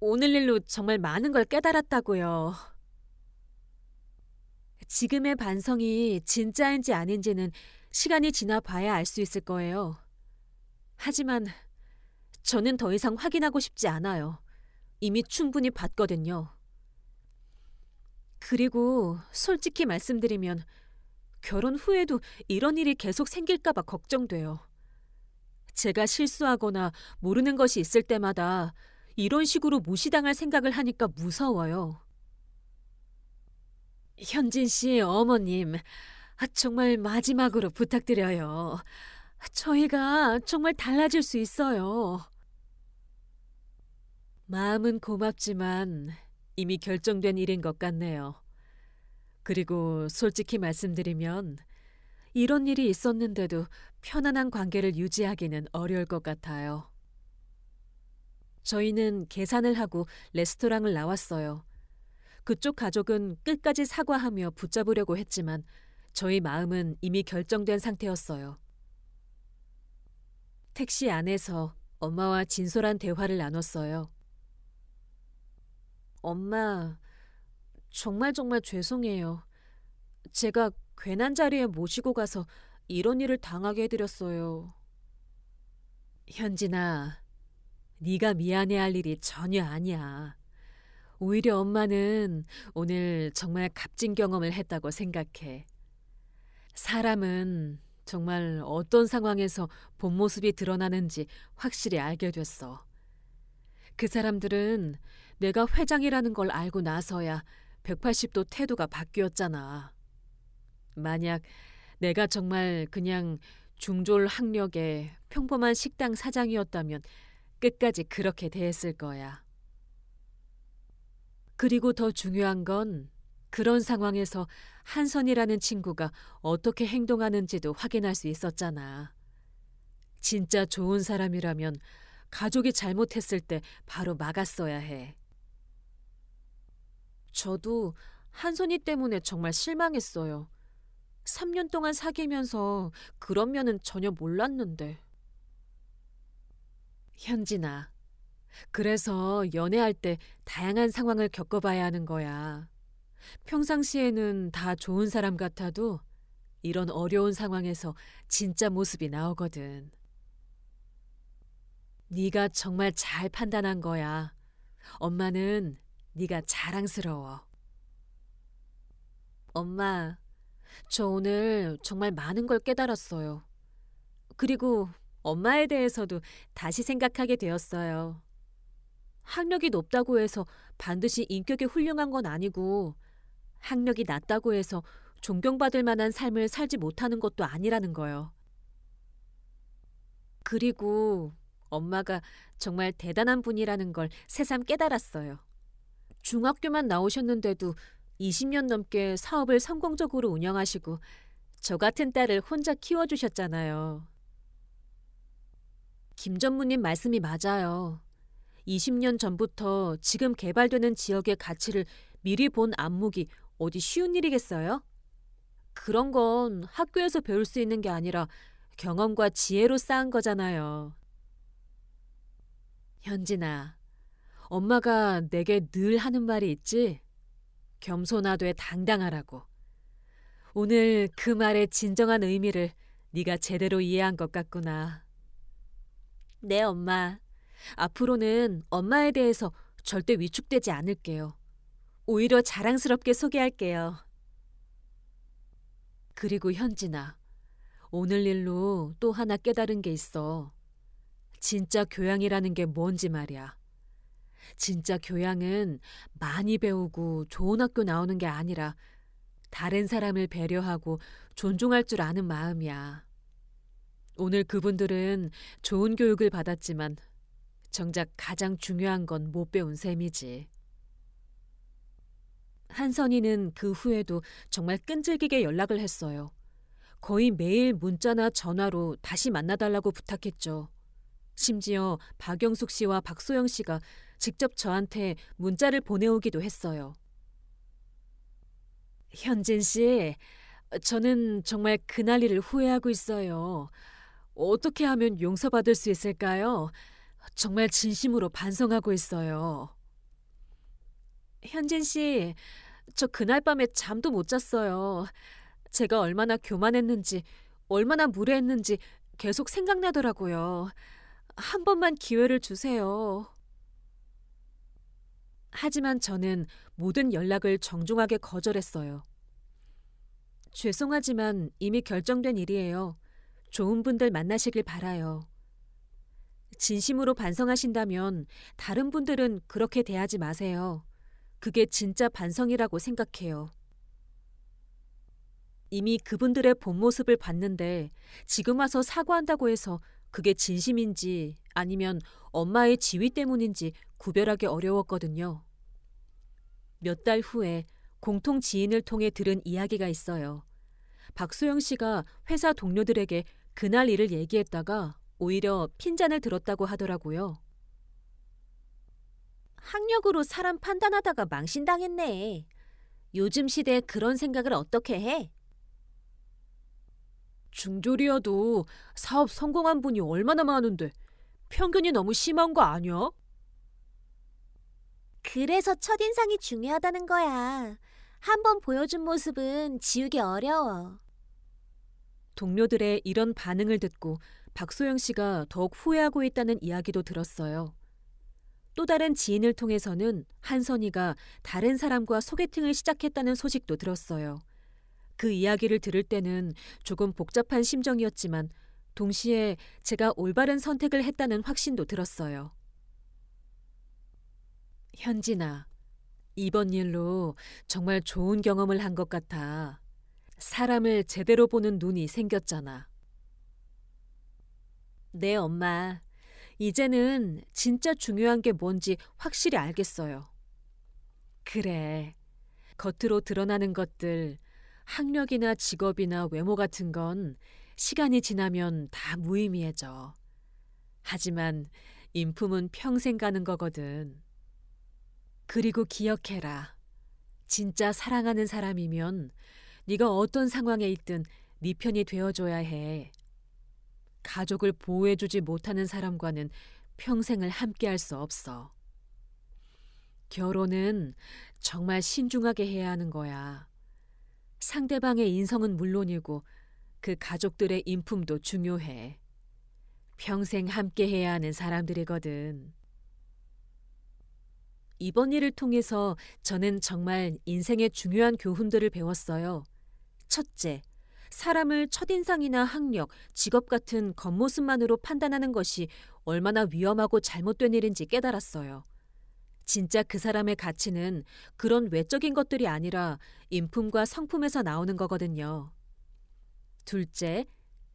오늘 일로 정말 많은 걸 깨달았다고요. 지금의 반성이 진짜인지 아닌지는 시간이 지나 봐야 알 수 있을 거예요. 하지만 저는 더 이상 확인하고 싶지 않아요. 이미 충분히 봤거든요. 그리고 솔직히 말씀드리면 결혼 후에도 이런 일이 계속 생길까 봐 걱정돼요. 제가 실수하거나 모르는 것이 있을 때마다 이런 식으로 무시당할 생각을 하니까 무서워요. 현진 씨 어머님, 정말 마지막으로 부탁드려요. 저희가 정말 달라질 수 있어요. 마음은 고맙지만 이미 결정된 일인 것 같네요. 그리고 솔직히 말씀드리면 이런 일이 있었는데도 편안한 관계를 유지하기는 어려울 것 같아요. 저희는 계산을 하고 레스토랑을 나왔어요. 그쪽 가족은 끝까지 사과하며 붙잡으려고 했지만 저희 마음은 이미 결정된 상태였어요. 택시 안에서 엄마와 진솔한 대화를 나눴어요. 엄마, 정말 정말 죄송해요. 제가 괜한 자리에 모시고 가서 이런 일을 당하게 해드렸어요. 현진아, 네가 미안해할 일이 전혀 아니야. 오히려 엄마는 오늘 정말 값진 경험을 했다고 생각해. 사람은 정말 어떤 상황에서 본 모습이 드러나는지 확실히 알게 됐어. 그 사람들은 내가 회장이라는 걸 알고 나서야 180도 태도가 바뀌었잖아. 만약 내가 정말 그냥 중졸 학력의 평범한 식당 사장이었다면 끝까지 그렇게 대했을 거야. 그리고 더 중요한 건 그런 상황에서 한선이라는 친구가 어떻게 행동하는지도 확인할 수 있었잖아. 진짜 좋은 사람이라면 가족이 잘못했을 때 바로 막았어야 해. 저도 한선이 때문에 정말 실망했어요. 3년 동안 사귀면서 그런 면은 전혀 몰랐는데. 현진아, 그래서 연애할 때 다양한 상황을 겪어봐야 하는 거야. 평상시에는 다 좋은 사람 같아도 이런 어려운 상황에서 진짜 모습이 나오거든. 네가 정말 잘 판단한 거야. 엄마는 네가 자랑스러워. 엄마, 저 오늘 정말 많은 걸 깨달았어요. 그리고 엄마에 대해서도 다시 생각하게 되었어요. 학력이 높다고 해서 반드시 인격이 훌륭한 건 아니고 학력이 낮다고 해서 존경받을 만한 삶을 살지 못하는 것도 아니라는 거요. 그리고 엄마가 정말 대단한 분이라는 걸 새삼 깨달았어요. 중학교만 나오셨는데도 20년 넘게 사업을 성공적으로 운영하시고 저 같은 딸을 혼자 키워주셨잖아요. 김 전무님 말씀이 맞아요. 20년 전부터 지금 개발되는 지역의 가치를 미리 본 안목이 어디 쉬운 일이겠어요? 그런 건 학교에서 배울 수 있는 게 아니라 경험과 지혜로 쌓은 거잖아요. 현진아, 엄마가 내게 늘 하는 말이 있지? 겸손하되 당당하라고. 오늘 그 말의 진정한 의미를 네가 제대로 이해한 것 같구나. 네, 엄마. 앞으로는 엄마에 대해서 절대 위축되지 않을게요. 오히려 자랑스럽게 소개할게요. 그리고 현진아, 오늘 일로 또 하나 깨달은 게 있어. 진짜 교양이라는 게 뭔지 말이야. 진짜 교양은 많이 배우고 좋은 학교 나오는 게 아니라 다른 사람을 배려하고 존중할 줄 아는 마음이야. 오늘 그분들은 좋은 교육을 받았지만 정작 가장 중요한 건 못 배운 셈이지. 한선이는 그 후에도 정말 끈질기게 연락을 했어요. 거의 매일 문자나 전화로 다시 만나달라고 부탁했죠. 심지어 박영숙 씨와 박소영 씨가 직접 저한테 문자를 보내오기도 했어요. 현진 씨, 저는 정말 그날 일을 후회하고 있어요. 어떻게 하면 용서받을 수 있을까요? 정말 진심으로 반성하고 있어요. 현진 씨, 저 그날 밤에 잠도 못 잤어요. 제가 얼마나 교만했는지, 얼마나 무례했는지 계속 생각나더라고요. 한 번만 기회를 주세요. 하지만 저는 모든 연락을 정중하게 거절했어요. 죄송하지만 이미 결정된 일이에요. 좋은 분들 만나시길 바라요. 진심으로 반성하신다면 다른 분들은 그렇게 대하지 마세요. 그게 진짜 반성이라고 생각해요. 이미 그분들의 본 모습을 봤는데 지금 와서 사과한다고 해서 그게 진심인지 아니면 엄마의 지위 때문인지 구별하기 어려웠거든요. 몇 달 후에 공통 지인을 통해 들은 이야기가 있어요. 박소영 씨가 회사 동료들에게 그날 일을 얘기했다가 오히려 핀잔을 들었다고 하더라고요. 학력으로 사람 판단하다가 망신당했네. 요즘 시대에 그런 생각을 어떻게 해? 중졸이어도 사업 성공한 분이 얼마나 많은데 편견이 너무 심한 거 아니야? 그래서 첫인상이 중요하다는 거야. 한 번 보여준 모습은 지우기 어려워. 동료들의 이런 반응을 듣고 박소영 씨가 더욱 후회하고 있다는 이야기도 들었어요. 또 다른 지인을 통해서는 한선이가 다른 사람과 소개팅을 시작했다는 소식도 들었어요. 그 이야기를 들을 때는 조금 복잡한 심정이었지만 동시에 제가 올바른 선택을 했다는 확신도 들었어요. 현진아, 이번 일로 정말 좋은 경험을 한 것 같아. 사람을 제대로 보는 눈이 생겼잖아. 네, 엄마. 이제는 진짜 중요한 게 뭔지 확실히 알겠어요. 그래. 겉으로 드러나는 것들, 학력이나 직업이나 외모 같은 건 시간이 지나면 다 무의미해져. 하지만 인품은 평생 가는 거거든. 그리고 기억해라. 진짜 사랑하는 사람이면 네가 어떤 상황에 있든 네 편이 되어줘야 해. 가족을 보호해주지 못하는 사람과는 평생을 함께할 수 없어. 결혼은 정말 신중하게 해야 하는 거야. 상대방의 인성은 물론이고 그 가족들의 인품도 중요해. 평생 함께 해야 하는 사람들이거든. 이번 일을 통해서 저는 정말 인생의 중요한 교훈들을 배웠어요. 첫째, 사람을 첫인상이나 학력, 직업 같은 겉모습만으로 판단하는 것이 얼마나 위험하고 잘못된 일인지 깨달았어요. 진짜 그 사람의 가치는 그런 외적인 것들이 아니라 인품과 성품에서 나오는 거거든요. 둘째,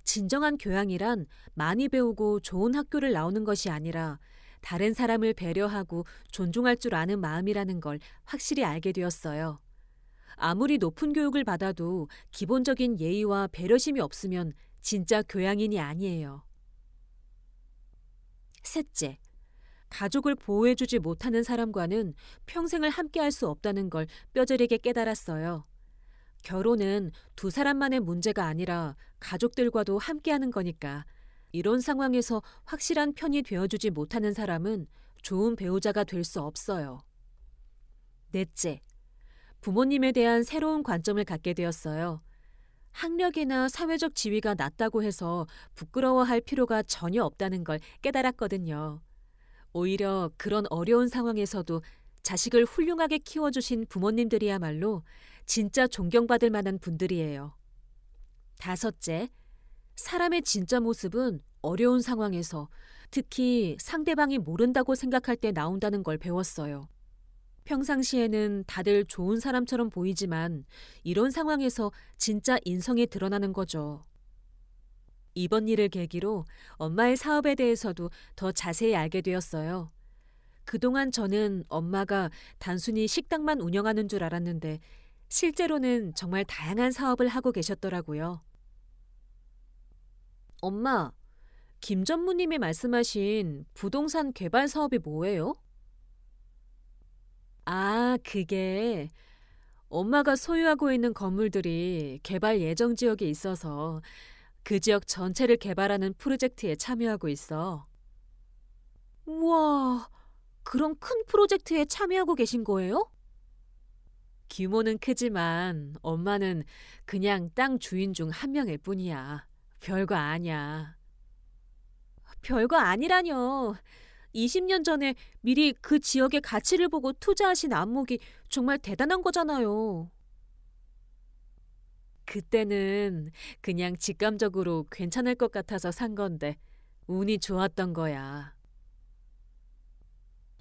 진정한 교양이란 많이 배우고 좋은 학교를 나오는 것이 아니라 다른 사람을 배려하고 존중할 줄 아는 마음이라는 걸 확실히 알게 되었어요. 아무리 높은 교육을 받아도 기본적인 예의와 배려심이 없으면 진짜 교양인이 아니에요. 셋째, 가족을 보호해주지 못하는 사람과는 평생을 함께할 수 없다는 걸 뼈저리게 깨달았어요. 결혼은 두 사람만의 문제가 아니라 가족들과도 함께하는 거니까 이런 상황에서 확실한 편이 되어주지 못하는 사람은 좋은 배우자가 될 수 없어요. 넷째, 부모님에 대한 새로운 관점을 갖게 되었어요. 학력이나 사회적 지위가 낮다고 해서 부끄러워할 필요가 전혀 없다는 걸 깨달았거든요. 오히려 그런 어려운 상황에서도 자식을 훌륭하게 키워주신 부모님들이야말로 진짜 존경받을 만한 분들이에요. 다섯째, 사람의 진짜 모습은 어려운 상황에서 특히 상대방이 모른다고 생각할 때 나온다는 걸 배웠어요. 평상시에는 다들 좋은 사람처럼 보이지만 이런 상황에서 진짜 인성이 드러나는 거죠. 이번 일을 계기로 엄마의 사업에 대해서도 더 자세히 알게 되었어요. 그동안 저는 엄마가 단순히 식당만 운영하는 줄 알았는데 실제로는 정말 다양한 사업을 하고 계셨더라고요. 엄마, 김 전무님이 말씀하신 부동산 개발 사업이 뭐예요? 아, 그게 엄마가 소유하고 있는 건물들이 개발 예정 지역에 있어서 그 지역 전체를 개발하는 프로젝트에 참여하고 있어. 우와, 그런 큰 프로젝트에 참여하고 계신 거예요? 규모는 크지만 엄마는 그냥 땅 주인 중 한 명일 뿐이야. 별거 아니야. 별거 아니라뇨. 20년 전에 미리 그 지역의 가치를 보고 투자하신 안목이 정말 대단한 거잖아요. 그때는 그냥 직감적으로 괜찮을 것 같아서 산 건데 운이 좋았던 거야.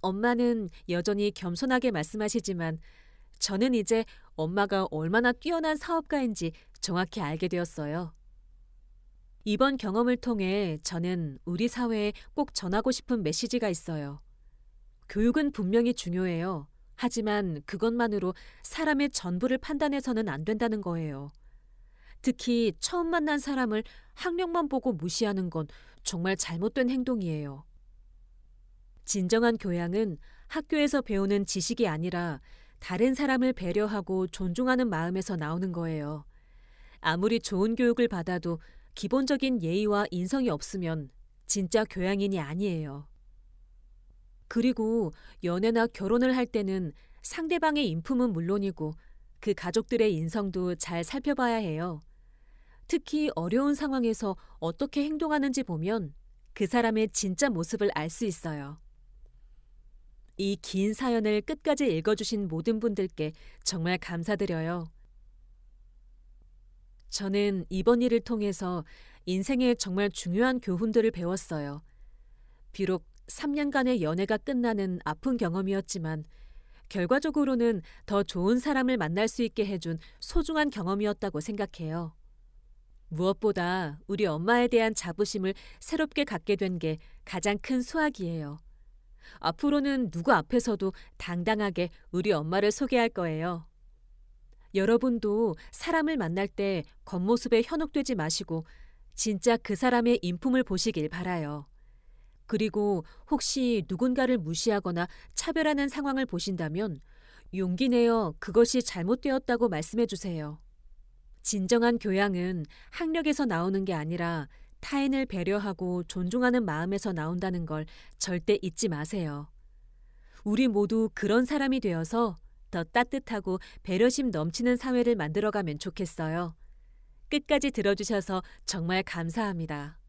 엄마는 여전히 겸손하게 말씀하시지만 저는 이제 엄마가 얼마나 뛰어난 사업가인지 정확히 알게 되었어요. 이번 경험을 통해 저는 우리 사회에 꼭 전하고 싶은 메시지가 있어요. 교육은 분명히 중요해요. 하지만 그것만으로 사람의 전부를 판단해서는 안 된다는 거예요. 특히 처음 만난 사람을 학력만 보고 무시하는 건 정말 잘못된 행동이에요. 진정한 교양은 학교에서 배우는 지식이 아니라 다른 사람을 배려하고 존중하는 마음에서 나오는 거예요. 아무리 좋은 교육을 받아도 기본적인 예의와 인성이 없으면 진짜 교양인이 아니에요. 그리고 연애나 결혼을 할 때는 상대방의 인품은 물론이고 그 가족들의 인성도 잘 살펴봐야 해요. 특히 어려운 상황에서 어떻게 행동하는지 보면 그 사람의 진짜 모습을 알 수 있어요. 이 긴 사연을 끝까지 읽어주신 모든 분들께 정말 감사드려요. 저는 이번 일을 통해서 인생의 정말 중요한 교훈들을 배웠어요. 비록 3년간의 연애가 끝나는 아픈 경험이었지만 결과적으로는 더 좋은 사람을 만날 수 있게 해준 소중한 경험이었다고 생각해요. 무엇보다 우리 엄마에 대한 자부심을 새롭게 갖게 된 게 가장 큰 수확이에요. 앞으로는 누구 앞에서도 당당하게 우리 엄마를 소개할 거예요. 여러분도 사람을 만날 때 겉모습에 현혹되지 마시고 진짜 그 사람의 인품을 보시길 바라요. 그리고 혹시 누군가를 무시하거나 차별하는 상황을 보신다면 용기 내어 그것이 잘못되었다고 말씀해 주세요. 진정한 교양은 학력에서 나오는 게 아니라 타인을 배려하고 존중하는 마음에서 나온다는 걸 절대 잊지 마세요. 우리 모두 그런 사람이 되어서 더 따뜻하고 배려심 넘치는 사회를 만들어가면 좋겠어요. 끝까지 들어주셔서 정말 감사합니다.